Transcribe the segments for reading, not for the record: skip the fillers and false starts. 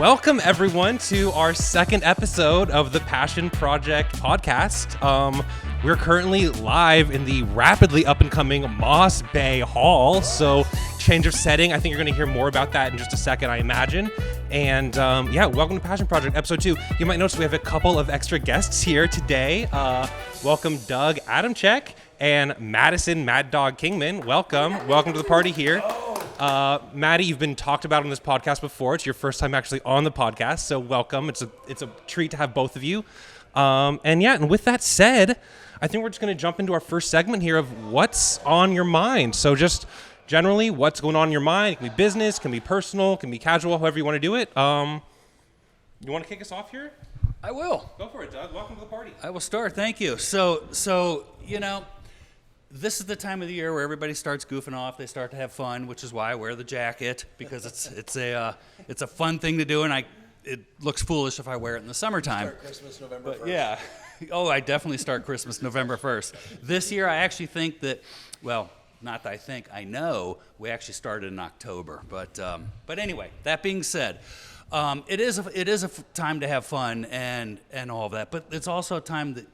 Welcome, everyone, to our second episode of the Passion Project podcast. We're currently live in the rapidly up-and-coming Moss Bay Hall, so change of setting. I think you're going to hear more about that in just a second, I imagine. And welcome to Passion Project, episode 2. You might notice we have a couple of extra guests here today. Welcome Doug Adamczyk and Madison Mad Dog Kingman. Welcome to the party here. Maddie, you've been talked about on this podcast before. It's your first time actually on the podcast, so welcome. It's a treat to have both of you. And with that said, I think we're just going to jump into our first segment here of what's on your mind. So just generally, what's going on in your mind? It can be business, can be personal, can be casual, however you want to do it. You want to kick us off here? I will. Go for it, Doug. Welcome to the party. I will start. Thank you. So this is the time of the year where everybody starts goofing off. They start to have fun, which is why I wear the jacket, because it's a fun thing to do, and it looks foolish if I wear it in the summertime. Start Christmas November 1st. Yeah. Oh, I definitely start Christmas November 1st. This year, I actually think that, well, not that I think, I know we actually started in October. But anyway, that being said, it is a time to have fun and all of that. But it's also a time that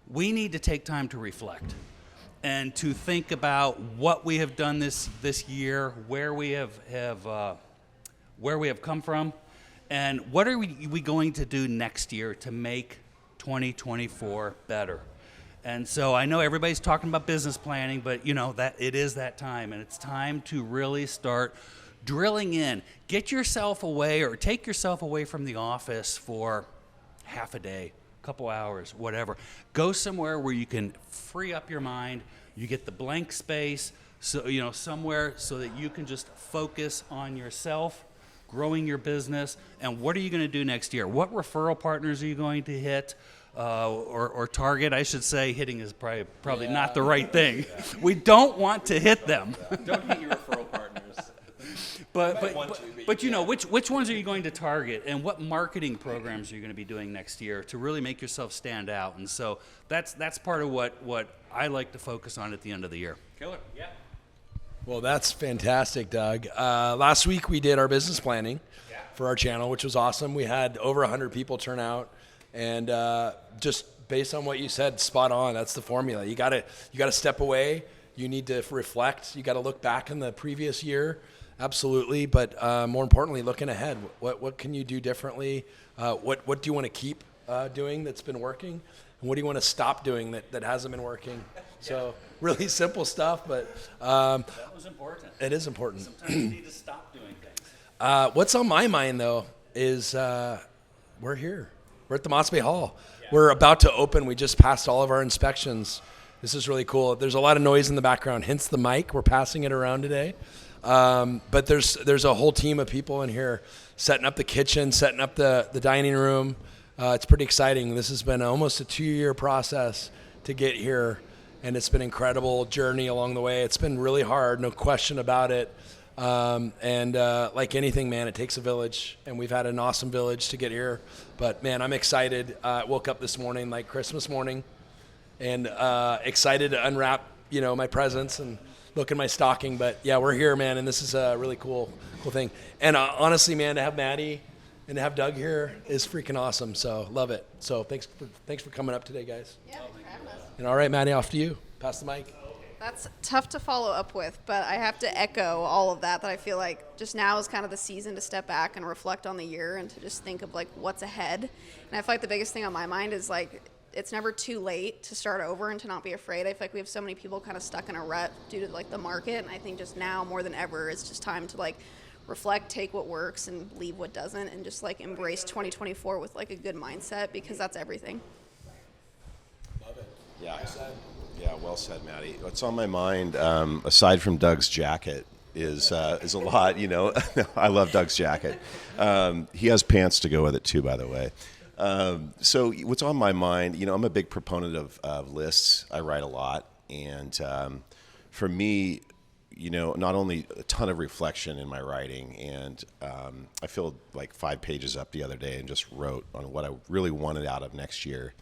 we need to take time to reflect and to think about what we have done this year, where we have come from, and what are we going to do next year to make 2024 better. And so I know everybody's talking about business planning, but that it is that time, and it's time to really start drilling in. Get yourself away, or take yourself away from the office for half a day, couple hours, whatever. Go somewhere where you can free up your mind. You get the blank space, so somewhere so that you can just focus on yourself, growing your business, and what are you going to do next year? What referral partners are you going to hit? Or target, I should say. Hitting is probably not the right thing. Yeah. We don't want to hit them. Don't hit your referral partners. But which ones are you going to target, and what marketing programs are you going to be doing next year to really make yourself stand out? And so that's part of what I like to focus on at the end of the year. Killer. Yeah. Well, that's fantastic, Doug. Last week we did our business planning for our channel, which was awesome. We had over 100 people turn out, and just based on what you said, spot on. That's the formula. You gotta step away. You need to reflect. You got to look back in the previous year, absolutely. But more importantly, looking ahead. What can you do differently? What do you want to keep doing that's been working? And what do you want to stop doing that hasn't been working? So really simple stuff, but that was important. It is important. Sometimes you need to stop doing things. What's on my mind though is we're here. We're at the Moss Bay Hall. Yeah. We're about to open. We just passed all of our inspections. This is really cool. There's a lot of noise in the background, hence the mic. We're passing it around today. But there's a whole team of people in here setting up the kitchen, setting up the dining room. It's pretty exciting. This has been almost a 2-year process to get here, and it's been an incredible journey along the way. It's been really hard, no question about it. Like anything, man, it takes a village, and we've had an awesome village to get here. But man, I'm excited. I woke up this morning like Christmas morning, and excited to unwrap, my presents and look in my stocking. But yeah, we're here, man, and this is a really cool thing. And honestly, man, to have Maddie and to have Doug here is freaking awesome. So love it. So thanks for coming up today, guys. Yeah, thanks for having us. And all right, Maddie, off to you. Pass the mic. That's tough to follow up with, but I have to echo all of that I feel like just now is kind of the season to step back and reflect on the year and to just think of like what's ahead. And I feel like the biggest thing on my mind is like it's never too late to start over and to not be afraid. I feel like we have so many people kind of stuck in a rut due to like the market, and I think just now more than ever it's just time to like reflect, take what works and leave what doesn't, and just like embrace 2024 with like a good mindset, because that's everything. Love it. Yeah. Yeah, well said, Maddie. What's on my mind, aside from Doug's jacket, is a lot. I love Doug's jacket. He has pants to go with it too, by the way. So what's on my mind? I'm a big proponent of lists. I write a lot, and for me, not only a ton of reflection in my writing, and I filled like 5 pages up the other day and just wrote on what I really wanted out of next year.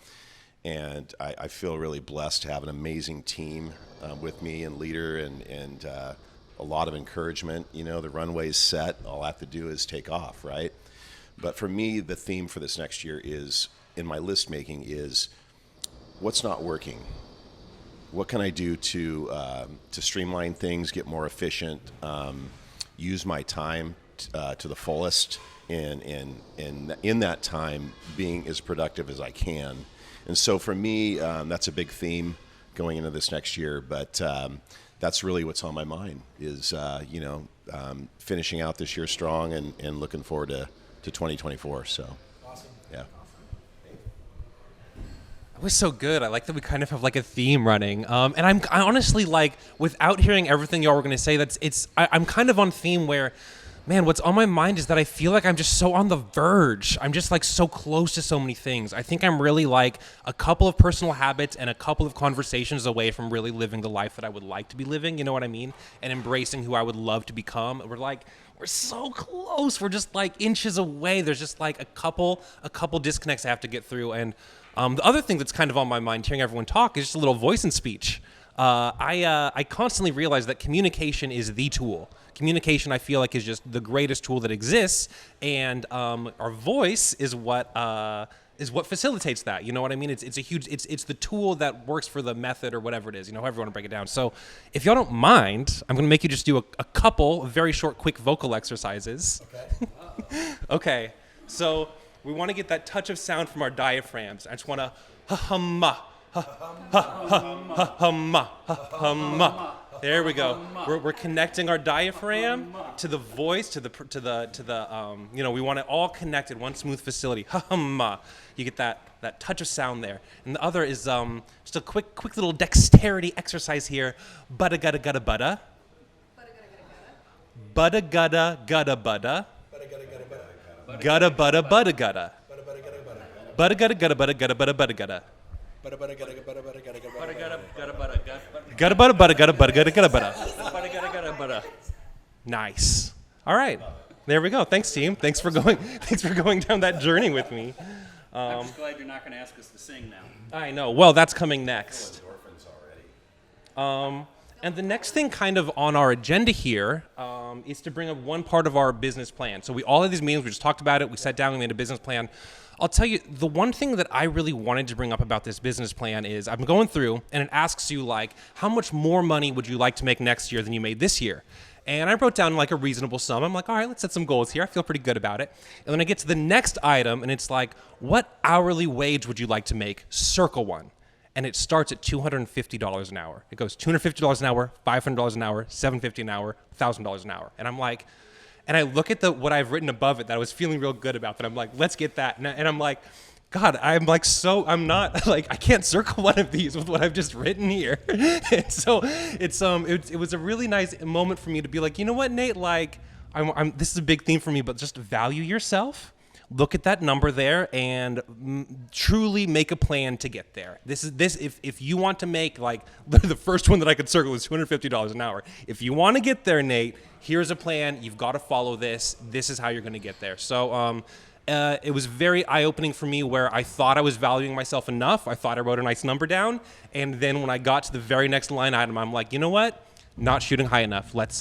And I feel really blessed to have an amazing team with me and leader and a lot of encouragement. The runway's set. All I have to do is take off, right? But for me, the theme for this next year is, in my list making, is what's not working. What can I do to streamline things, get more efficient, use my time to the fullest, and in that time being as productive as I can. And so for me, that's a big theme going into this next year. But that's really what's on my mind is finishing out this year strong and looking forward to 2024. So awesome. Yeah. That was so good. I like that we kind of have like a theme running. And I honestly, like, without hearing everything y'all were going to say, I'm kind of on theme where, man, what's on my mind is that I feel like I'm just so on the verge. I'm just like so close to so many things. I think I'm really like a couple of personal habits and a couple of conversations away from really living the life that I would like to be living. You know what I mean? And embracing who I would love to become. We're so close. We're just like inches away. There's just like a couple disconnects I have to get through. And the other thing that's kind of on my mind, hearing everyone talk, is just a little voice and speech. I constantly realize that communication is the tool. Communication, I feel like, is just the greatest tool that exists, and our voice is what facilitates that. You know what I mean? It's the tool that works for the method or whatever it is. You know, however you want to break it down. So, if y'all don't mind, I'm going to make you just do a couple very short, quick vocal exercises. Okay. Okay. So we want to get that touch of sound from our diaphragms. I just want to ha-hum-ma, ha-hum-ma, ha-hum-ma. There we go. We're connecting our diaphragm to the voice, to the we want it all connected, one smooth facility. Ha-hum-ma. You get that touch of sound there. And the other is just a quick little dexterity exercise here. Butta-gutta-gutta-butta. Butta-gutta-gutta-butta. Gutta butta butta gutta. Butta gutta gutta butta gutta butta butta gutta. Gutta butta butta gutta butta gutta gutta butta. Nice. All right. There we go. Thanks, team. Thanks for going down that journey with me. I'm just glad you're not going to ask us to sing now. I know. Well, that's coming next. And the next thing kind of on our agenda here is to bring up one part of our business plan. So we all had these meetings, we just talked about it, we sat down, we made a business plan. I'll tell you, the one thing that I really wanted to bring up about this business plan is I'm going through and it asks you, like, how much more money would you like to make next year than you made this year? And I wrote down like a reasonable sum. I'm like, all right, let's set some goals here. I feel pretty good about it. And then I get to the next item and it's like, what hourly wage would you like to make? Circle one. And it starts at $250 an hour. It goes $250 an hour, $500 an hour, $750 an hour, $1,000 an hour. And I'm like, and I look at what I've written above it that I was feeling real good about, that I'm like, let's get that. And I'm like, God, I'm not, like, I can't circle one of these with what I've just written here. And so it was a really nice moment for me to be like, you know what, Nate, like, this is a big theme for me, but just value yourself. Look at that number there and truly make a plan to get there. If you want to make, like, the first one that I could circle was $250 an hour. If you want to get there, Nate, here's a plan. You've got to follow this. This is how you're going to get there. So it was very eye-opening for me where I thought I was valuing myself enough. I thought I wrote a nice number down. And then when I got to the very next line item, I'm like, you know what? Not shooting high enough. Let's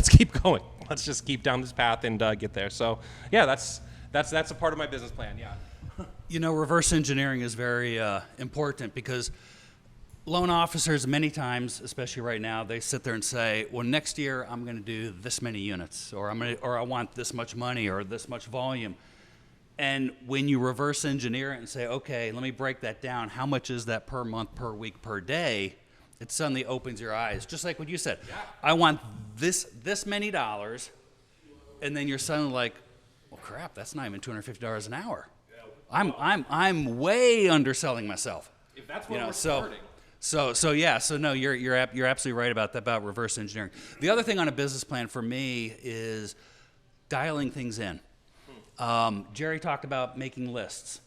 keep going. Let's just keep down this path and get there. So, yeah, that's a part of my business plan. Yeah. You know, reverse engineering is very important because loan officers, many times, especially right now, they sit there and say, "Well, next year I'm going to do this many units, or I want this much money, or this much volume." And when you reverse engineer it and say, "Okay, let me break that down. How much is that per month, per week, per day?" It suddenly opens your eyes. Just like what you said. Yeah. I want this many dollars, and then you're suddenly like, well, crap, that's not even $250 an hour. Yeah. I'm way underselling myself. If that's what we're starting. So no, you're absolutely right about that, about reverse engineering. The other thing on a business plan for me is dialing things in. Jerry talked about making lists,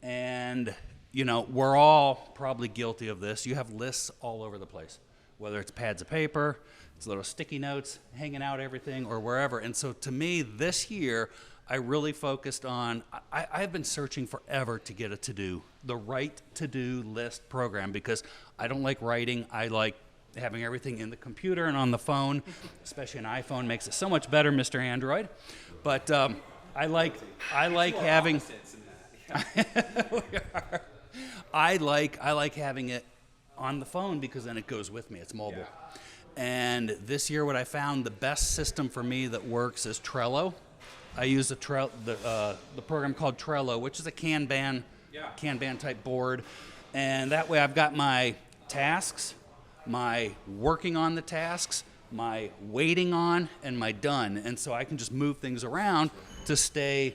and you know, we're all probably guilty of this. You have lists all over the place, whether it's pads of paper, it's little sticky notes hanging out everything, or wherever. And so to me, this year, I really focused on, I've been searching forever to get the right to-do list program, because I don't like writing. I like having everything in the computer and on the phone, especially an iPhone makes it so much better, Mr. Android. But I like having. We are. I like having it on the phone because then it goes with me. It's mobile. And this year, what I found the best system for me that works is Trello. I use the program called Trello, which is a Kanban type board, and that way I've got my tasks, my working on the tasks, my waiting on, and my done, and so I can just move things around to stay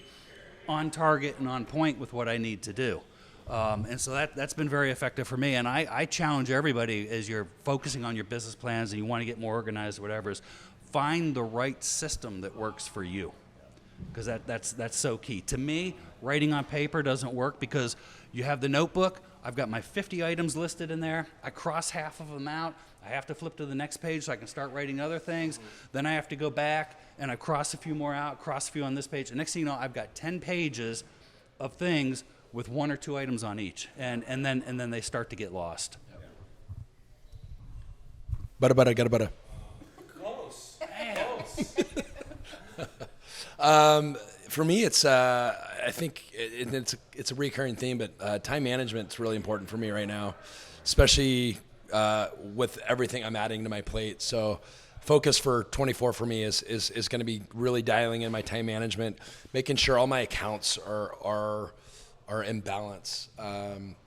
on target and on point with what I need to do. And so that's been very effective for me. And I challenge everybody as you're focusing on your business plans and you want to get more organized or whatever, is find the right system that works for you. Because that's so key. To me, writing on paper doesn't work because you have the notebook. I've got my 50 items listed in there. I cross half of them out. I have to flip to the next page so I can start writing other things. Then I have to go back and I cross a few more out, cross a few on this page. And next thing you know, I've got 10 pages of things with 1 or 2 items on each. And then they start to get lost. Butter. Close. For me, it's I think it's a recurring theme, but time management is really important for me right now, especially with everything I'm adding to my plate. So focus for 24 for me is going to be really dialing in my time management, making sure all my accounts are in balance.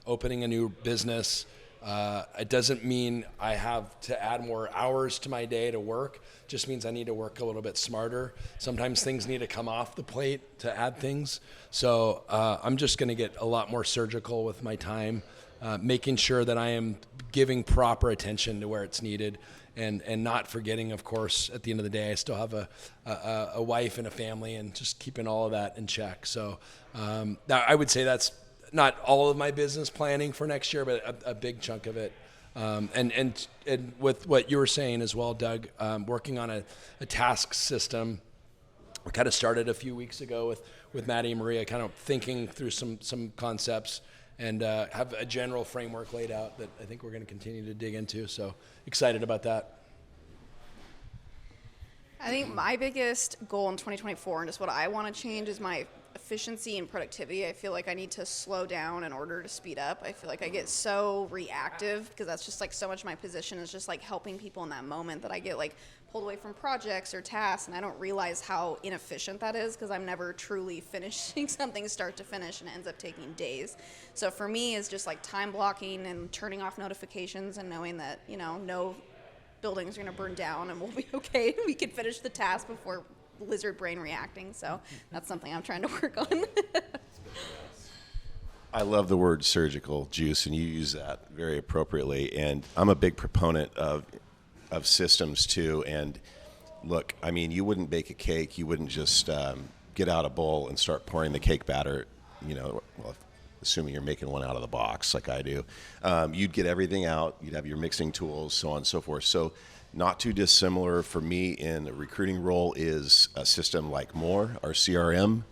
Opening a new business, it doesn't mean I have to add more hours to my day to work. Just means I need to work a little bit smarter. Sometimes things need to come off the plate to add things. So I'm just going to get a lot more surgical with my time, making sure that I am giving proper attention to where it's needed, and not forgetting, of course, at the end of the day, I still have a wife and a family, and just keeping all of that in check. So I would say that's not all of my business planning for next year, but a big chunk of it. And with what you were saying as well, Doug, working on a task system. We kind of started a few weeks ago with Maddie and Maria, kind of thinking through some concepts, and have a general framework laid out that I think we're going to continue to dig into. So excited about that. I think my biggest goal in 2024 and just what I want to change is my efficiency and productivity. I feel like I need to slow down in order to speed up. I feel like I get so reactive because that's just like so much of my position is just like helping people in that moment that I get like pulled away from projects or tasks, and I don't realize how inefficient that is because I'm never truly finishing something start to finish, and it ends up taking days. So for me, it's just like time blocking and turning off notifications and knowing that, you know, no buildings are going to burn down and we'll be okay. We can finish the task before lizard brain reacting. So that's something I'm trying to work on. I love the word surgical, Juice, and you use that very appropriately. And I'm a big proponent of systems too. And look, I mean, you wouldn't bake a cake. You wouldn't just get out a bowl and start pouring the cake batter, you know, well, assuming you're making one out of the box like I do. You'd get everything out. You'd have your mixing tools, so on and so forth. So not too dissimilar for me in the recruiting role is a system like More, our CRM.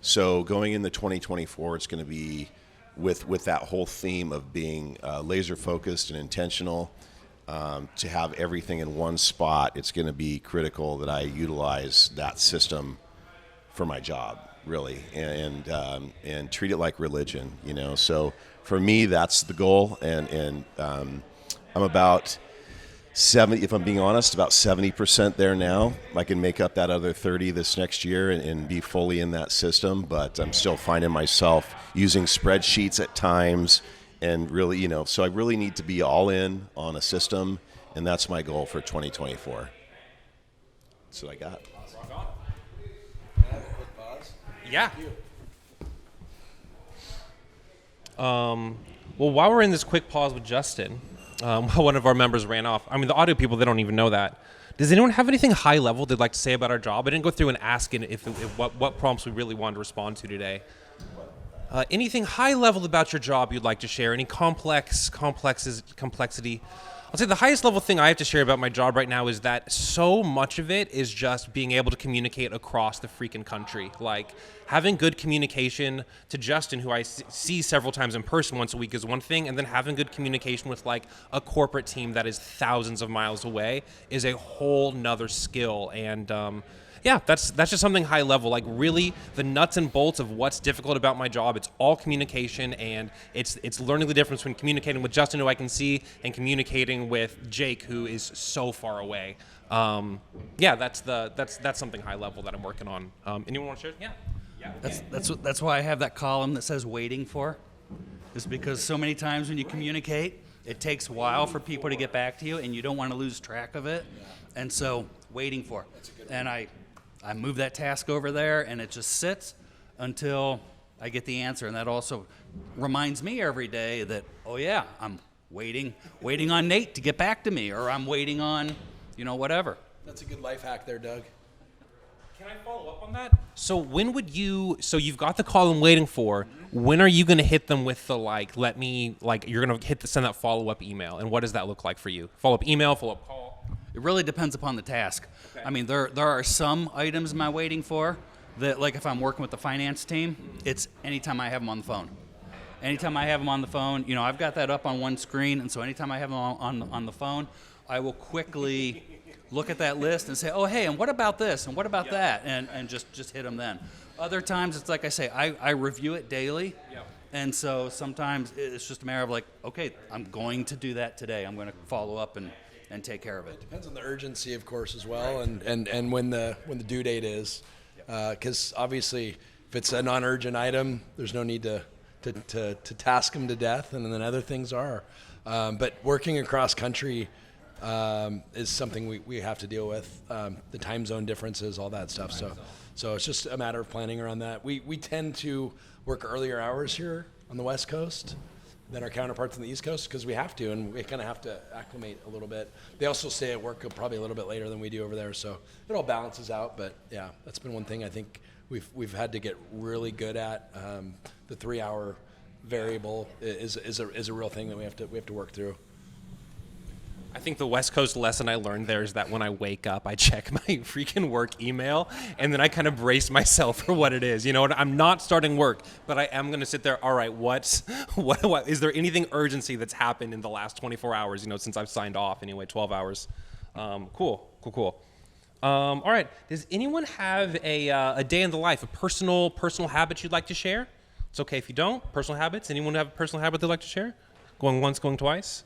So going into 2024, it's going to be with that whole theme of being laser focused and intentional. To have everything in one spot, it's going to be critical that I utilize that system for my job, really, and treat it like religion, you know. So for me, that's the goal, and I'm about 70, if I'm being honest, about 70% there now. I can make up that other 30 this next year and be fully in that system, but I'm still finding myself using spreadsheets at times, and really, you know, so I really need to be all in on a system, and that's my goal for 2024. That's what I got. Yeah. Well, while we're in this quick pause with Justin, one of our members ran off. I mean, the audio people, they don't even know that. Does anyone have anything high level they'd like to say about our job? I didn't go through and ask what prompts we really wanted to respond to today. Anything high level about your job you'd like to share? Any complexity? I'll say the highest level thing I have to share about my job right now is that so much of it is just being able to communicate across the freaking country. Like having good communication to Justin, who I see several times in person once a week, is one thing, and then having good communication with like a corporate team that is thousands of miles away is a whole nother skill. And yeah, that's just something high level. Like really, the nuts and bolts of what's difficult about my job. It's all communication, and it's learning the difference between communicating with Justin, who I can see, and communicating with Jake, who is so far away. Yeah, that's something high level that I'm working on. Anyone want to share? Yeah. That's why I have that column that says waiting for, is because so many times when you communicate, it takes a while for people to get back to you, and you don't want to lose track of it. And so waiting for. And I move that task over there, and it just sits until I get the answer. And that also reminds me every day that, oh yeah, I'm waiting on Nate to get back to me, or I'm waiting on, whatever. That's a good life hack there, Doug. Can I follow up on that? So so you've got the column waiting for, when are you going to hit them with the you're going to send that follow-up email, and what does that look like for you? Follow-up email, follow-up call? It really depends upon the task. Okay. I mean, there are some items am I waiting for that, like if I'm working with the finance team, it's anytime I have them on the phone. Anytime I have them on the phone, I've got that up on one screen, and so anytime I have them on the phone, I will quickly look at that list and say, oh, hey, and what about this, and what about that, and just hit them then. Other times, it's like I say, I review it daily, and so sometimes it's just a matter of like, okay, I'm going to do that today. I'm going to follow up and take care of it. Depends on the urgency, of course, as well, right. and when the due date is, because obviously, if it's a non-urgent item, there's no need to task them to death, and then other things are. But working across country is something we have to deal with. The time zone differences, all that stuff. So it's just a matter of planning around that. We tend to work earlier hours here on the West Coast than our counterparts on the East Coast because we have to, and we kind of have to acclimate a little bit. They also stay at work probably a little bit later than we do over there, so it all balances out. But yeah, that's been one thing I think we've had to get really good at. The 3-hour variable is a real thing that we have to work through. I think the West Coast lesson I learned there is that when I wake up, I check my freaking work email, and then I kind of brace myself for what it is. I'm not starting work, but I am going to sit there. All right, what is there anything urgency that's happened in the last 24 hours? Since I've signed off anyway, 12 hours. Cool. All right. Does anyone have a day in the life, a personal habit you'd like to share? It's okay if you don't. Personal habits. Anyone have a personal habit they'd like to share? Going once, going twice.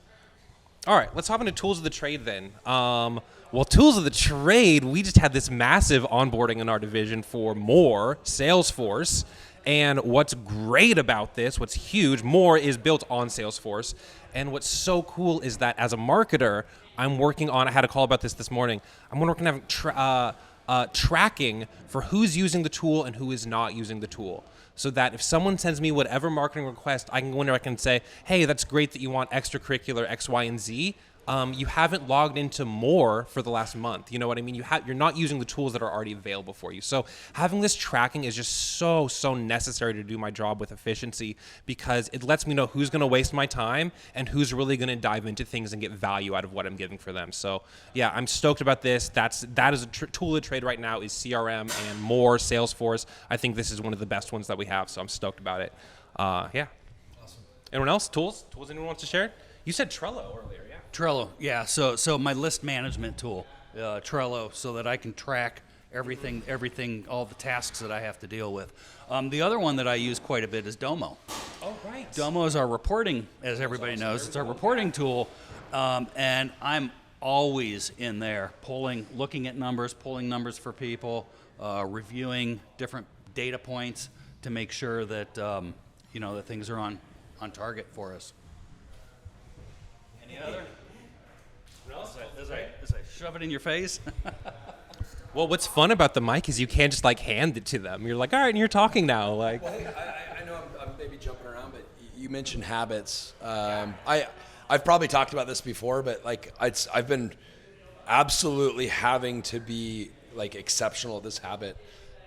All right, let's hop into tools of the trade then. Tools of the trade, we just had this massive onboarding in our division for More Salesforce. And what's great about this, what's huge, More is built on Salesforce. And what's so cool is that as a marketer, I'm working on, I had a call about this morning, I'm working on tracking for who's using the tool and who is not using the tool. So that if someone sends me whatever marketing request, I can go in there, I can say, hey, that's great that you want extracurricular X, Y, and Z. You haven't logged into More for the last month. You know what I mean? You're not using the tools that are already available for you. So having this tracking is just so necessary to do my job with efficiency, because it lets me know who's going to waste my time and who's really going to dive into things and get value out of what I'm giving for them. So yeah, I'm stoked about this. That is a tool of trade right now is CRM and More Salesforce. I think this is one of the best ones that we have. So I'm stoked about it. Yeah. Awesome. Anyone else? Tools anyone wants to share? You said Trello earlier. Trello, yeah. So my list management tool, Trello, so that I can track everything, all the tasks that I have to deal with. The other one that I use quite a bit is Domo. Oh, right. Domo is our reporting, as everybody knows. It's our reporting tool, and I'm always in there looking at numbers, pulling numbers for people, reviewing different data points to make sure that that things are on target for us. Any other? As I shove it in your face. Well, what's fun about the mic is you can't just hand it to them. You're like, all right, and you're talking now. Well, hey, I know I'm maybe jumping around, but you mentioned habits. I've probably talked about this before, but I've been absolutely having to be exceptional at this habit.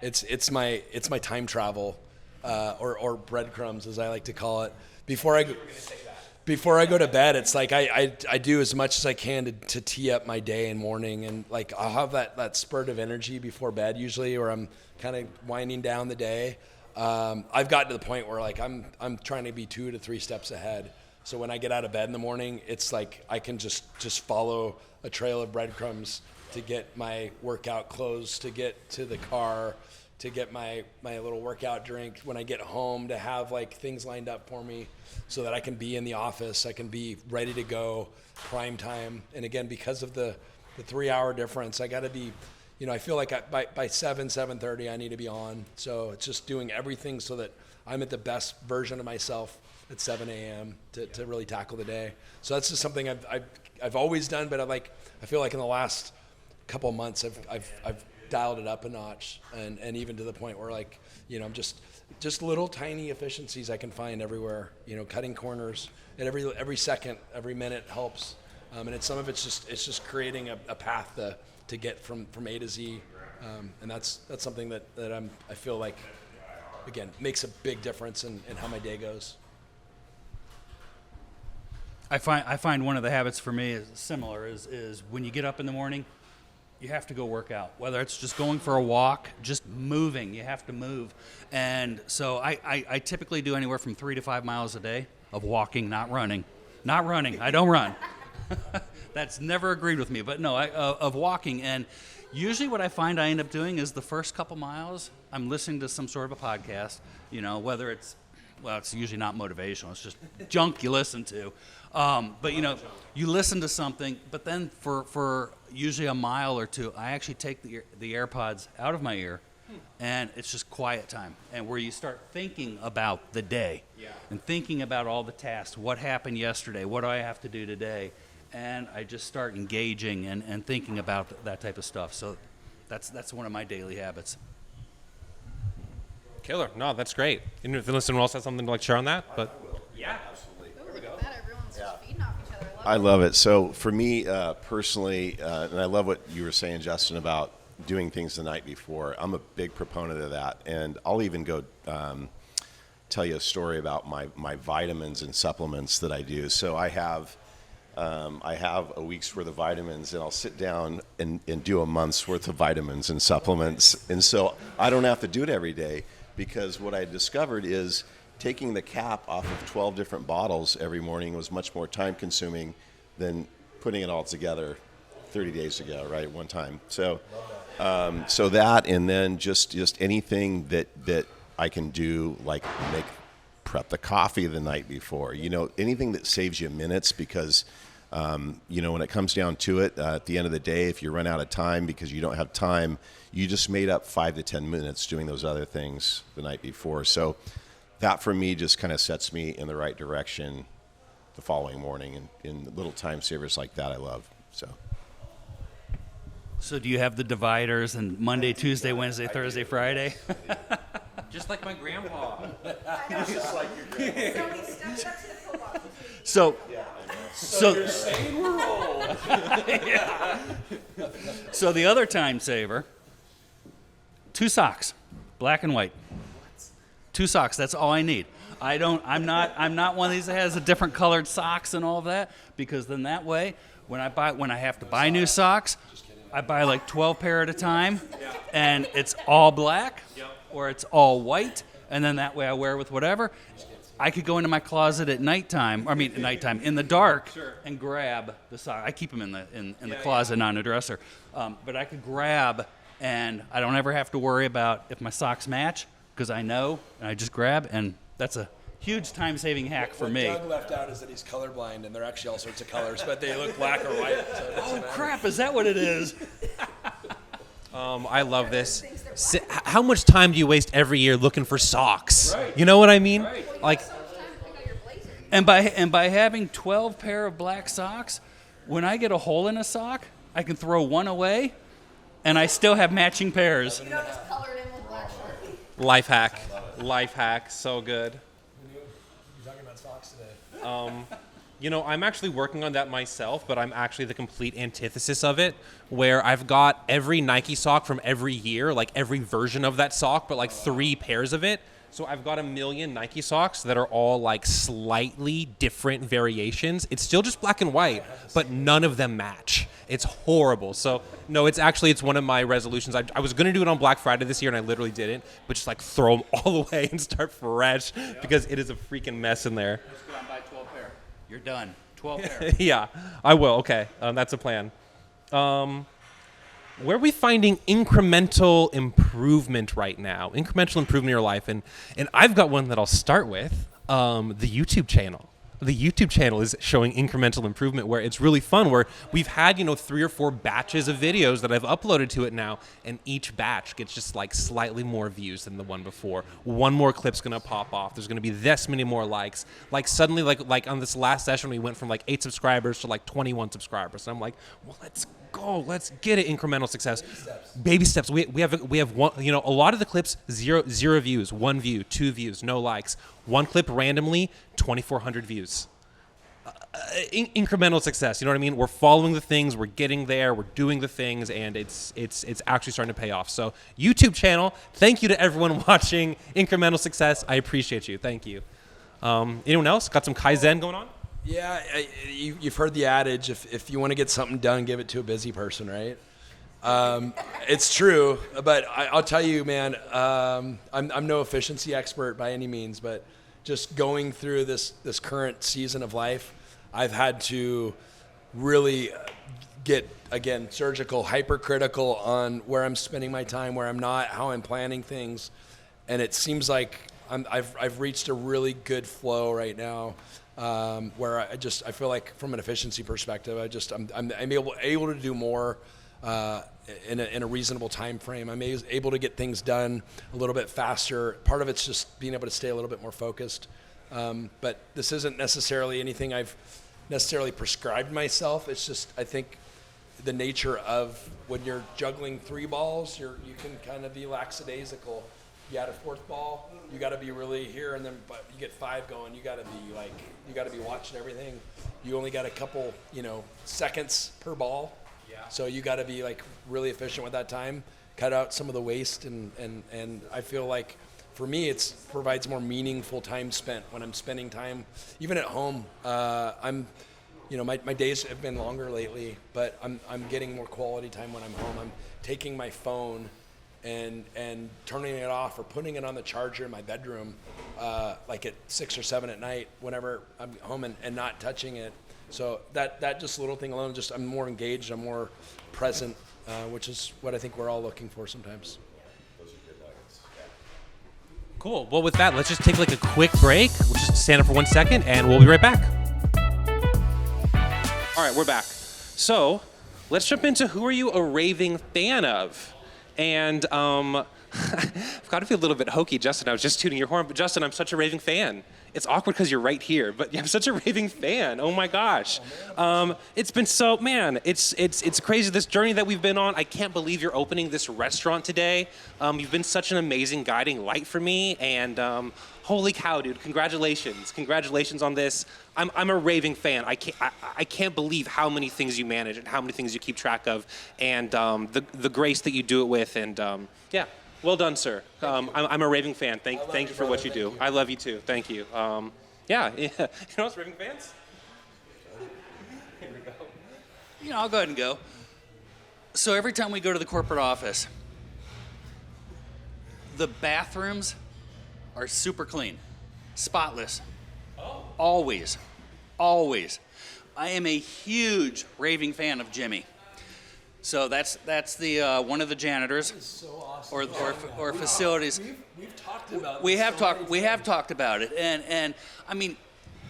It's my time travel, or breadcrumbs as I like to call it. Before I go to bed, it's I do as much as I can to tee up my day and morning, and I'll have that spurt of energy before bed usually, or I'm kind of winding down the day. I've gotten to the point where I'm trying to be 2 to 3 steps ahead. So when I get out of bed in the morning, it's I can just follow a trail of breadcrumbs to get my workout clothes, to get to the car, to get my little workout drink when I get home, to have like things lined up for me so that I can be in the office, I can be ready to go prime time. And again, because of the 3-hour difference, I got to be, I feel like by 7:30 I need to be on. So it's just doing everything so that I'm at the best version of myself at 7 a.m. to really tackle the day. So that's just something I've always done, but I feel like in the last couple of months I've dialed it up a notch, and even to the point where I'm just little tiny efficiencies I can find everywhere. Cutting corners at every second, every minute helps, and some of it's just creating a path to get from A to Z, and that's something that I feel like again makes a big difference in how my day goes. I find one of the habits for me is similar is when you get up in the morning, you have to go work out. Whether it's just going for a walk, just moving, you have to move. And so I typically do anywhere from 3 to 5 miles a day of walking, not running. Not running. I don't run. That's never agreed with me. But no, of walking. And usually what I find I end up doing is the first couple miles, I'm listening to some sort of a podcast, whether it's usually not motivational. It's just junk you listen to. But you listen to something, but then for usually a mile or two, I actually take the AirPods out of my ear, and it's just quiet time, and where you start thinking about the day, and thinking about all the tasks, what happened yesterday, what do I have to do today, and I just start engaging and thinking about that type of stuff. So that's one of my daily habits. Killer. No, that's great. And if the listener else has something to share on that, but Yeah, absolutely. There we go. Everyone's just feeding off each other. I love it. So for me personally, and I love what you were saying, Justin, about doing things the night before. I'm a big proponent of that, and I'll even go tell you a story about my vitamins and supplements that I do. So I have a week's worth of vitamins, and I'll sit down and do a month's worth of vitamins and supplements, and so I don't have to do it every day, because what I discovered is taking the cap off of 12 different bottles every morning was much more time consuming than putting it all together 30 days ago, right, one time. So so that, and then just anything that I can do, like prep the coffee the night before, anything that saves you minutes, because when it comes down to it, at the end of the day, if you run out of time because you don't have time, you just made up 5 to 10 minutes doing those other things the night before. So that for me just kind of sets me in the right direction the following morning, and little time savers like that I love. So do you have the dividers and Monday, Tuesday, Wednesday, Thursday, Friday? just like my grandpa. Just like your grandma. Somebody stepped up to the football. So You're saying we're old. So the other time saver, 2 socks, black and white. 2 socks. That's all I need. I'm not one of these that has a different colored socks and all of that, because then that way, when I have to buy new socks, I buy like 12 pair at a time, and it's all black or it's all white, and then that way I wear with whatever. I could go into my closet at nighttime, in the dark, and grab the sock. I keep them in the closet, not in the dresser. But I could grab, and I don't ever have to worry about if my socks match, because I know, and I just grab, and that's a huge time-saving hack for me. What Doug left out is that he's colorblind, and they're actually all sorts of colors, but they look black or white. So it doesn't matter. Crap, is that what it is? I love this. How much time do you waste every year looking for socks? Right. You know what I mean? Right. Like, And by having 12 pair of black socks, when I get a hole in a sock, I can throw one away, and I still have matching pairs. You don't just color it in with black Sharpie. life hack, so good. You're talking about socks today. I'm actually working on that myself, but I'm actually the complete antithesis of it, where I've got every Nike sock from every year, like every version of that sock, but like 3 pairs of it. So I've got 1 million Nike socks that are all like slightly different variations. It's still just black and white, but none of them match. It's horrible. So no, it's one of my resolutions. I was going to do it on Black Friday this year, and I literally didn't, but just like throw them all away and start fresh, because it is a freaking mess in there. Just go out and buy 12 pair. You're done. 12 pair. Yeah, I will. Okay, that's a plan. where are we finding incremental improvement right now? Incremental improvement in your life. And I've got one that I'll start with, the YouTube channel. The YouTube channel is showing incremental improvement where it's really fun, where we've had, 3 or 4 batches of videos that I've uploaded to it now, and each batch gets just like slightly more views than the one before. One more clip's gonna pop off. There's gonna be this many more likes. Like suddenly, like on this last session, we went from like 8 subscribers to like 21 subscribers. And I'm like, well, let's go. Let's get it. Incremental success. Baby steps. We have one, a lot of the clips, zero views, 1 view, 2 views, no likes. One clip randomly, 2,400 views. Incremental success. You know what I mean? We're following the things, we're getting there, we're doing the things, and it's actually starting to pay off. So YouTube channel, thank you to everyone watching. Incremental success. I appreciate you. Thank you. Anyone else got some Kaizen going on? Yeah, you've heard the adage, if you want to get something done, give it to a busy person, right? It's true, but I'll tell you, man, I'm no efficiency expert by any means, but just going through this current season of life, I've had to really get, again, surgical, hypercritical on where I'm spending my time, where I'm not, how I'm planning things, and it seems like I've reached a really good flow right now. Where I feel like from an efficiency perspective, I'm able to do more in a reasonable time frame. I'm able to get things done a little bit faster. Part of it's just being able to stay a little bit more focused. But this isn't necessarily anything I've necessarily prescribed myself. It's just, I think, the nature of when you're juggling 3 balls, you can kind of be lackadaisical. You add a 4th ball, you got to be really here, and then but you get 5 going. You got to be watching everything. You only got a couple, seconds per ball. Yeah. So you got to be like really efficient with that time. Cut out some of the waste, and I feel like for me it provides more meaningful time spent when I'm spending time, even at home. My days have been longer lately, but I'm getting more quality time when I'm home. I'm taking my phone and turning it off or putting it on the charger in my bedroom, like at 6 or 7 at night, whenever I'm home, and not touching it. So that just little thing alone, just I'm more engaged, I'm more present, which is what I think we're all looking for sometimes. Cool. Well, with that, let's just take like a quick break. We'll just stand up for 1 second, and we'll be right back. All right, we're back. So let's jump into who are you a raving fan of? And I've got to feel a little bit hokey, Justin. I was just tooting your horn, but Justin, I'm such a raving fan. It's awkward because you're right here, but I'm such a raving fan. Oh my gosh. It's been so, man, it's crazy, this journey that we've been on. I can't believe you're opening this restaurant today. You've been such an amazing guiding light for me, and holy cow, dude, congratulations on this. I'm a raving fan. I can't believe how many things you manage and how many things you keep track of, and the grace that you do it with, and yeah. Well done, sir. I'm a raving fan. Thank you for what you do. I love you too. Thank you. Yeah. You know what's raving fans? Here we go. I'll go ahead and go. So every time we go to the corporate office, the bathrooms are super clean, spotless. Oh. Always. I am a huge raving fan of Jimmy. So that's the one of the janitors, so awesome. or facilities. We've talked about. We have talked about it, and I mean,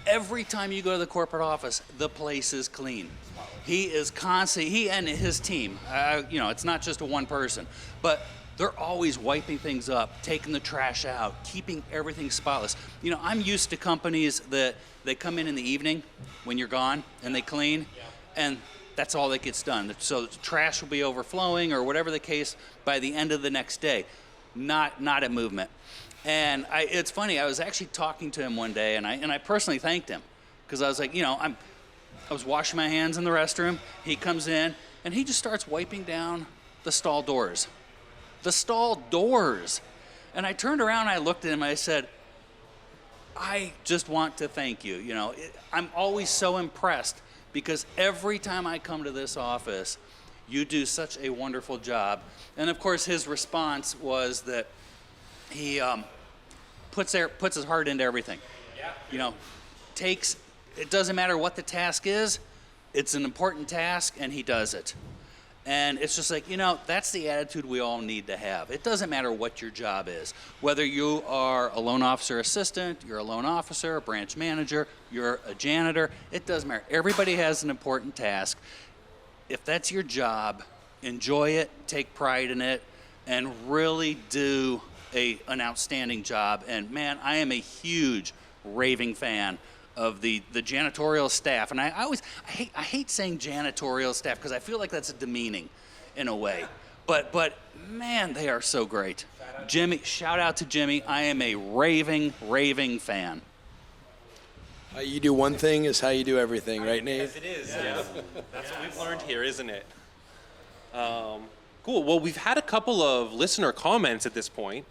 every time you go to the corporate office, the place is clean. He is constantly, he and his team. It's not just a one person, but they're always wiping things up, taking the trash out, keeping everything spotless. I'm used to companies that they come in the evening when you're gone and they clean, and that's all that gets done. So the trash will be overflowing or whatever the case by the end of the next day. Not at Movement. And it's funny, I was actually talking to him one day, and I personally thanked him, because I was like, I was washing my hands in the restroom. He comes in, and he just starts wiping down the stall doors. The stall doors. And I turned around, and I looked at him, and I said, I just want to thank you. I'm always so impressed, because every time I come to this office, you do such a wonderful job. And of course, his response was that he puts his heart into everything. Yeah. It doesn't matter what the task is, it's an important task, and he does it. And it's just like, that's the attitude we all need to have. It doesn't matter what your job is. Whether you are a loan officer assistant, you're a loan officer, a branch manager, you're a janitor, it doesn't matter. Everybody has an important task. If that's your job, enjoy it, take pride in it, and really do an outstanding job. And man, I am a huge raving fan of the janitorial staff. And I hate saying janitorial staff because I feel like that's demeaning in a way. But man, they are so great. Jimmy, shout out to Jimmy. I am a raving fan. How you do one thing is how you do everything, right, Nate? Yes, it is. Yeah. That's what we've learned here, isn't it? Cool. Well, we've had a couple of listener comments at this point.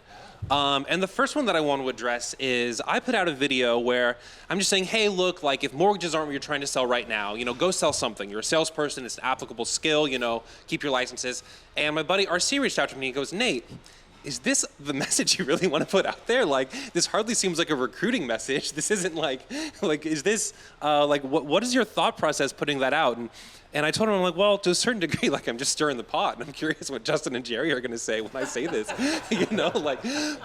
And the first one that I want to address is I put out a video where I'm just saying, hey, look, like if mortgages aren't what you're trying to sell right now, go sell something. You're a salesperson. It's an applicable skill, keep your licenses. And my buddy RC reached out to me and goes, Nate, is this the message you really want to put out there? Like, this hardly seems like a recruiting message. This isn't like is this, what is your thought process putting that out? And I told him, I'm like, well, to a certain degree, like I'm just stirring the pot. And I'm curious what Justin and Jerry are going to say when I say this,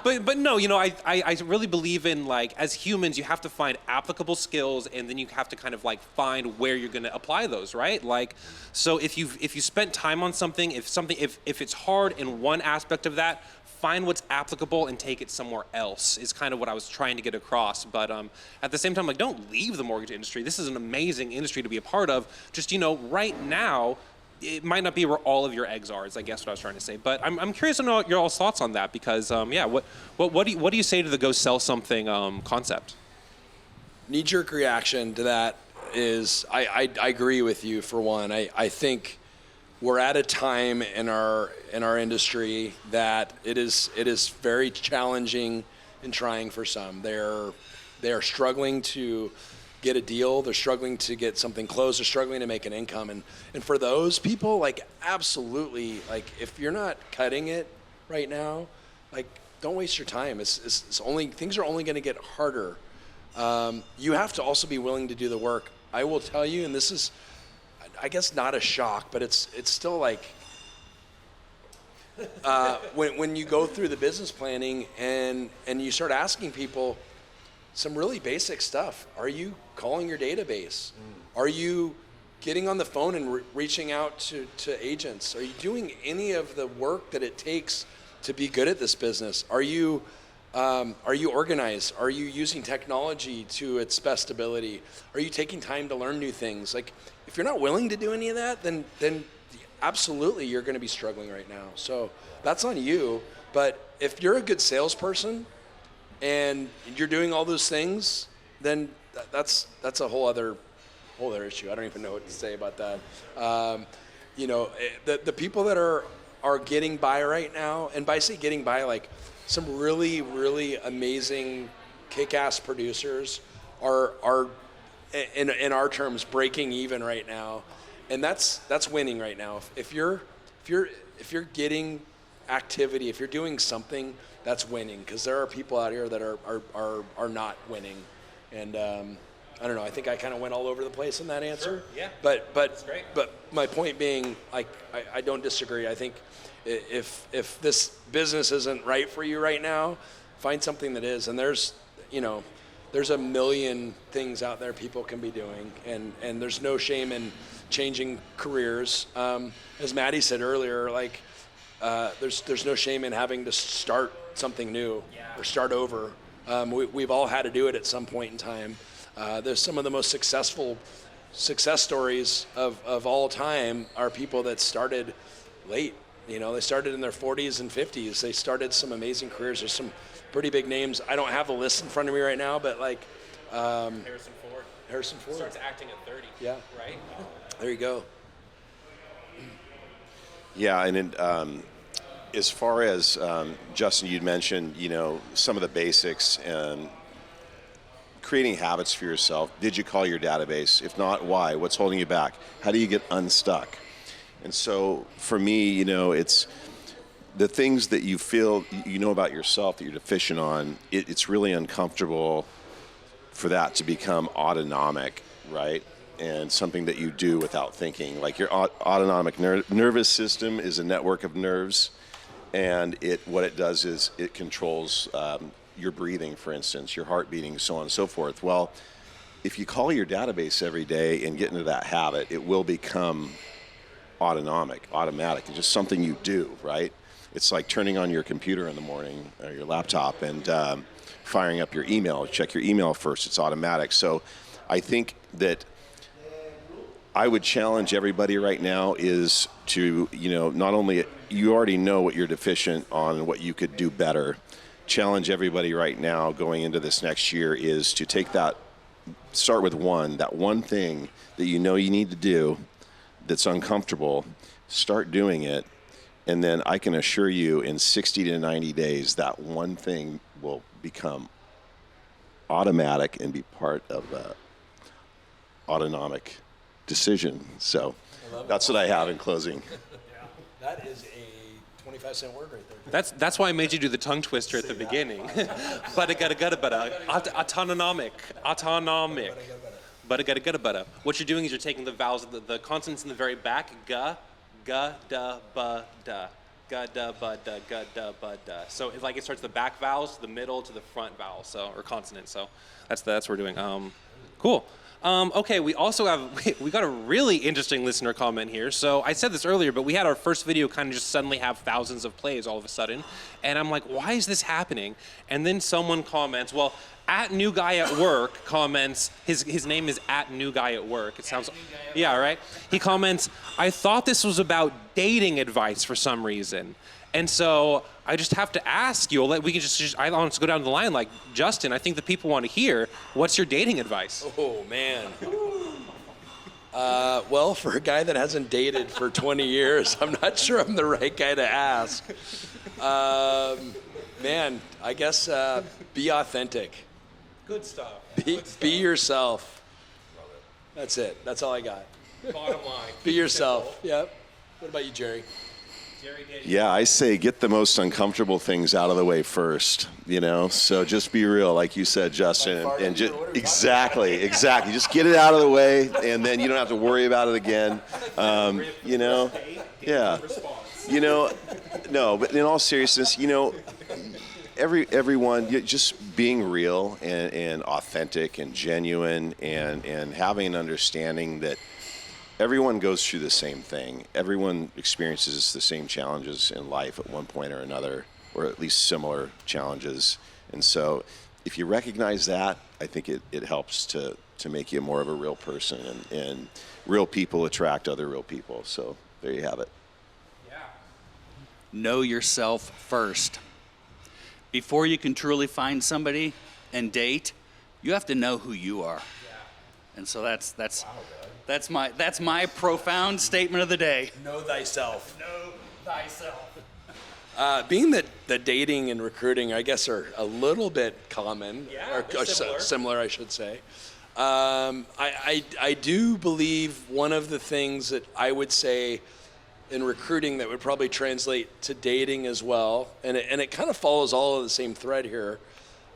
but no, I really believe in like, as humans, you have to find applicable skills and then you have to kind of like find where you're going to apply those, right? Like, so if you spent time on something, if it's hard in one aspect of that, find what's applicable and take it somewhere else is kind of what I was trying to get across. But at the same time, like, don't leave the mortgage industry. This is an amazing industry to be a part of. Just, right now, it might not be where all of your eggs are, is I guess what I was trying to say. But I'm curious to know your all's thoughts on that because, what do you say to the go sell something concept? Knee-jerk reaction to that is I agree with you for one. I think we're at a time in our industry that it is very challenging and trying for some. They are struggling to get a deal. They're struggling to get something closed. They're struggling to make an income. And for those people, like, absolutely, like, if you're not cutting it right now, like, don't waste your time. Things are only going to get harder. You have to also be willing to do the work. I will tell you, and this is, I guess, not a shock, but it's still like when you go through the business planning and you start asking people some really basic stuff. Are you calling your database? Are you getting on the phone and reaching out to agents? Are you doing any of the work that it takes to be good at this business? Are you organized? Are you using technology to its best ability? Are you taking time to learn new things? Like, if you're not willing to do any of that, then absolutely you're going to be struggling right now. So that's on you. But if you're a good salesperson and you're doing all those things, then that's a whole other issue. I don't even know what to say about that. The people that are getting by right now, and by say getting by, like, some really, really amazing kick-ass producers are in our terms breaking even right now, and that's winning right now. If you're getting activity, if you're doing something, that's winning, because there are people out here that are not winning. And I don't know, I think I kind of went all over the place in that answer. Sure, yeah. But That's great. But my point being, like, I don't disagree. I think if this business isn't right for you right now, find something that is. And there's a million things out there people can be doing, and there's no shame in changing careers. As Maddie said earlier, like, there's no shame in having to start something new or start over. We've all had to do it at some point in time. There's some of the most success stories of all time are people that started late. They started in their 40s and 50s. They started some amazing careers. There's some pretty big names. I don't have the list in front of me right now, but like Harrison Ford Starts acting at 30. Yeah. Right? There you go. Yeah, and as far as Justin, you'd mentioned, some of the basics and creating habits for yourself. Did you call your database? If not, why? What's holding you back? How do you get unstuck? And so for me, it's the things that you feel about yourself that you're deficient on. It's really uncomfortable for that to become autonomic, right? and something that you do without thinking. Like your autonomic nervous system is a network of nerves, and what it does is it controls your breathing, for instance, your heart beating, so on and so forth. Well, if you call your database every day and get into that habit, it will become automatic. It's just something you do, right? It's like turning on your computer in the morning or your laptop and firing up your email. Check your email first. It's automatic. So I think that I would challenge everybody right now is to, not only you already know what you're deficient on and what you could do better. Challenge everybody right now going into this next year is to take that, start with that one thing that you know you need to do that's uncomfortable, start doing it, and then I can assure you in 60 to 90 days that one thing will become automatic and be part of a autonomic decision. So that's what I have in closing. That is a 25-cent word right there. That's why I made you do the tongue twister at the beginning. Autonomic. What you're doing is you're taking the vowels, the consonants in the very back, ga, da, ba, da. Ga, da, ba, da, ga, da, ba, da. So it's like it starts the back vowels to the middle to the front vowel, or consonant. So that's what we're doing. Cool. Okay, we also have, we got a really interesting listener comment here. So I said this earlier, but we had our first video kind of just suddenly have thousands of plays all of a sudden. And I'm like, why is this happening? And then someone comments, well, at New Guy at Work comments, his name is at New Guy at Work. It sounds, yeah, right? He comments, I thought this was about dating advice for some reason. And so I just have to ask you, we can I want to go down the line like, Justin, I think the people want to hear, what's your dating advice? Oh, man. Well, for a guy that hasn't dated for 20 years, I'm not sure I'm the right guy to ask. Man, I guess be authentic. Good stuff. Be yourself. That's it. That's all I got. Bottom line. Be yourself. Yep. What about you, Jerry? Yeah, I say get the most uncomfortable things out of the way first, so just be real, like you said, Justin, and just exactly, just get it out of the way, and then you don't have to worry about it again, yeah, no, but in all seriousness, everyone just being real and authentic and genuine and having an understanding that everyone goes through the same thing. Everyone experiences the same challenges in life at one point or another, or at least similar challenges. And so if you recognize that, I think it helps to make you more of a real person, and real people attract other real people. So there you have it. Yeah. Know yourself first. Before you can truly find somebody and date, you have to know who you are. Yeah. And so that's my profound statement of the day. Know thyself. Know thyself. Being that the dating and recruiting, I guess, are a little bit common, or similar, I should say. I do believe one of the things that I would say in recruiting that would probably translate to dating as well, and it kind of follows all of the same thread here.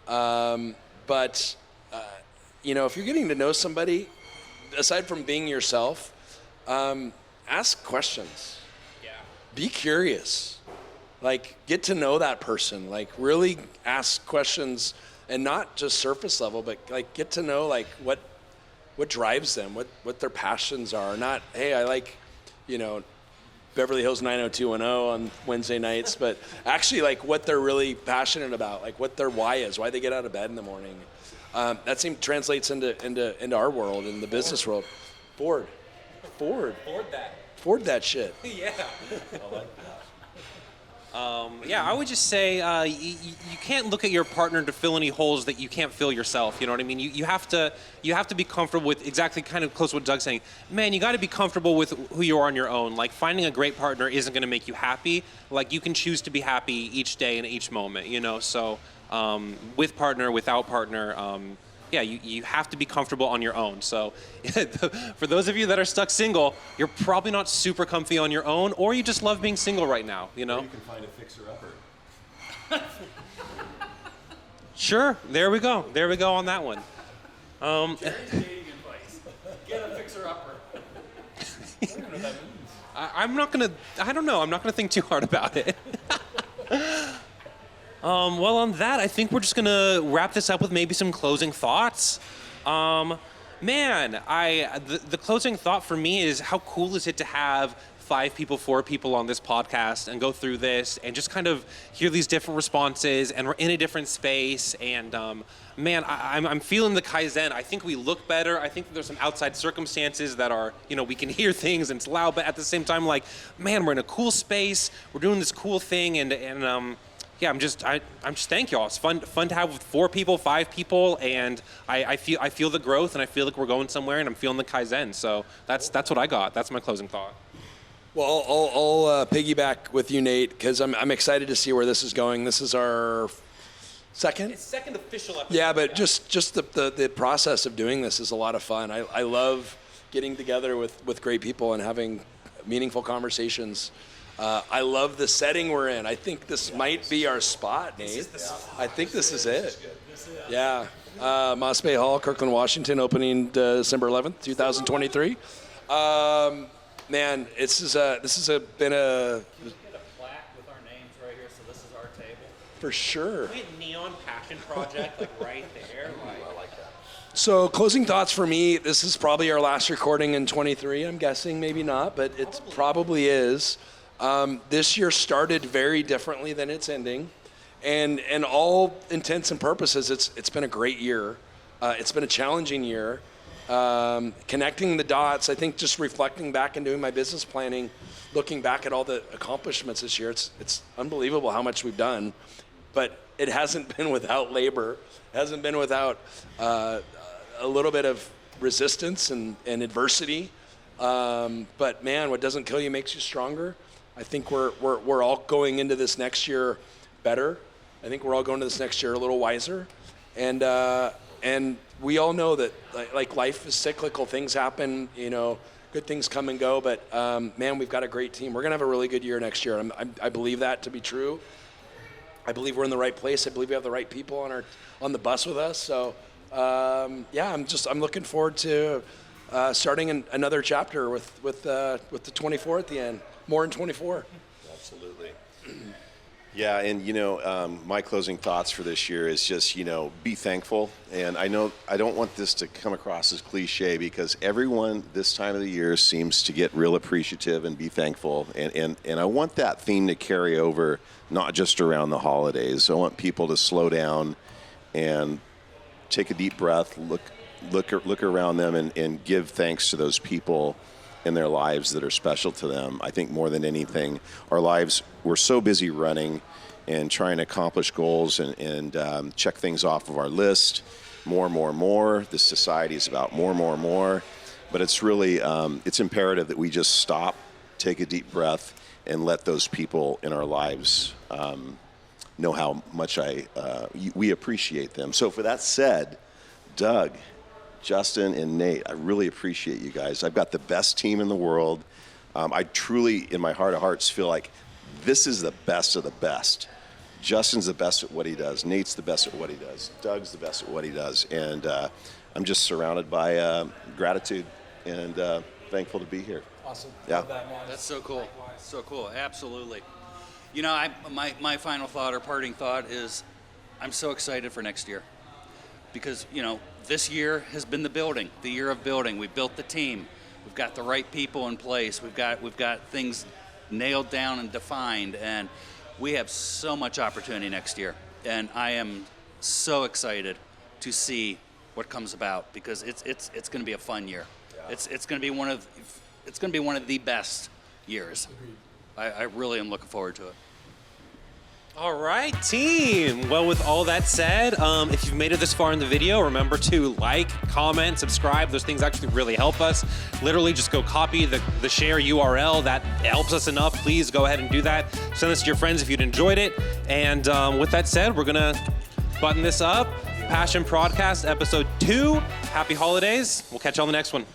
But if you're getting to know somebody, aside from being yourself, ask questions. Yeah. Be curious. Like, get to know that person. Like, really ask questions, and not just surface level, but like get to know like what drives them, what their passions are. Not, hey, I like, Beverly Hills 90210 on Wednesday nights, but actually like what they're really passionate about, like what their why is, why they get out of bed in the morning. That translates into our world, in the business world. Ford that shit. Yeah. I like that. I would just say you can't look at your partner to fill any holes that you can't fill yourself. You know what I mean? You have to be comfortable with, exactly kind of close to what Doug's saying. Man, you got to be comfortable with who you are on your own. Like, finding a great partner isn't going to make you happy. Like, you can choose to be happy each day and each moment. So with partner, without partner. You have to be comfortable on your own. So for those of you that are stuck single, you're probably not super comfy on your own, or you just love being single right now, Or you can find a fixer-upper. Sure, there we go on that one. Dating advice. Get a fixer I'm not gonna. I don't know. I'm not gonna think too hard about it. Well, on that, I think we're just gonna wrap this up with maybe some closing thoughts. Man, the closing thought for me is how cool is it to have 5 people, 4 people on this podcast and go through this and just kind of hear these different responses, and we're in a different space. And man, I'm feeling the Kaizen. I think we look better. I think that there's some outside circumstances that are, we can hear things and it's loud, but at the same time, like, man, we're in a cool space. We're doing this cool thing, and yeah, I'm just thank y'all. It's fun to have with 4 people, 5 people, and I feel the growth, and I feel like we're going somewhere, and I'm feeling the Kaizen. So that's what I got. That's my closing thought. Well, I'll piggyback with you, Nate, because I'm excited to see where this is going. This is our second official episode. Yeah, but just the process of doing this is a lot of fun. I love getting together with great people and having meaningful conversations. I love the setting we're in. I think this might be our spot, Nate. I think this is it. Yeah. Moss Bay Hall, Kirkland, Washington, opening December 11th, 2023. Man, this has been a plaque with our names right here, so this is our table. For sure. We had Neon Passion Project right there. I like that. So closing thoughts for me, this is probably our last recording in 23, I'm guessing, maybe not, but it probably is. This year started very differently than it's ending, and all intents and purposes, it's been a great year. It's been a challenging year. Connecting the dots, I think just reflecting back and doing my business planning, looking back at all the accomplishments this year, it's unbelievable how much we've done, but it hasn't been without labor, it hasn't been without a little bit of resistance and adversity. But man, what doesn't kill you makes you stronger. I think we're all going into this next year better. I think we're all going to this next year a little wiser, and we all know that like life is cyclical. Things happen, good things come and go. But man, we've got a great team. We're gonna have a really good year next year. I believe that to be true. I believe we're in the right place. I believe we have the right people on the bus with us. So yeah, I'm looking forward to starting another chapter with the 24 at the end. More than 24. Absolutely. Yeah, and my closing thoughts for this year is just, be thankful. And I know I don't want this to come across as cliche, because everyone this time of the year seems to get real appreciative and be thankful. And I want that theme to carry over, not just around the holidays. I want people to slow down and take a deep breath, look around them and give thanks to those people in their lives that are special to them. I think more than anything, our lives, we're so busy running and trying to accomplish goals and check things off of our list. More. This society is about more. But it's really, it's imperative that we just stop, take a deep breath, and let those people in our lives know how much we appreciate them. So for that said, Doug, Justin, and Nate, I really appreciate you guys. I've got the best team in the world. I truly, in my heart of hearts, feel like this is the best of the best. Justin's the best at what he does. Nate's the best at what he does. Doug's the best at what he does. And I'm just surrounded by gratitude and thankful to be here. Awesome. Yeah. That's so cool. So cool. Absolutely. My final thought or parting thought is I'm so excited for next year. Because, this year has been the year of building. We built the team. We've got the right people in place. We've got things nailed down and defined, and we have so much opportunity next year. And I am so excited to see what comes about, because it's going to be a fun year. Yeah. It's going to be one of the best years. I really am looking forward to it. All right, team. Well, with all that said, if you've made it this far in the video, remember to like, comment, subscribe. Those things actually really help us. Literally, just go copy the share URL. That helps us enough. Please go ahead and do that. Send this to your friends if you'd enjoyed it. And with that said, we're going to button this up. Passion Podcast, Episode 2. Happy holidays. We'll catch you on the next one.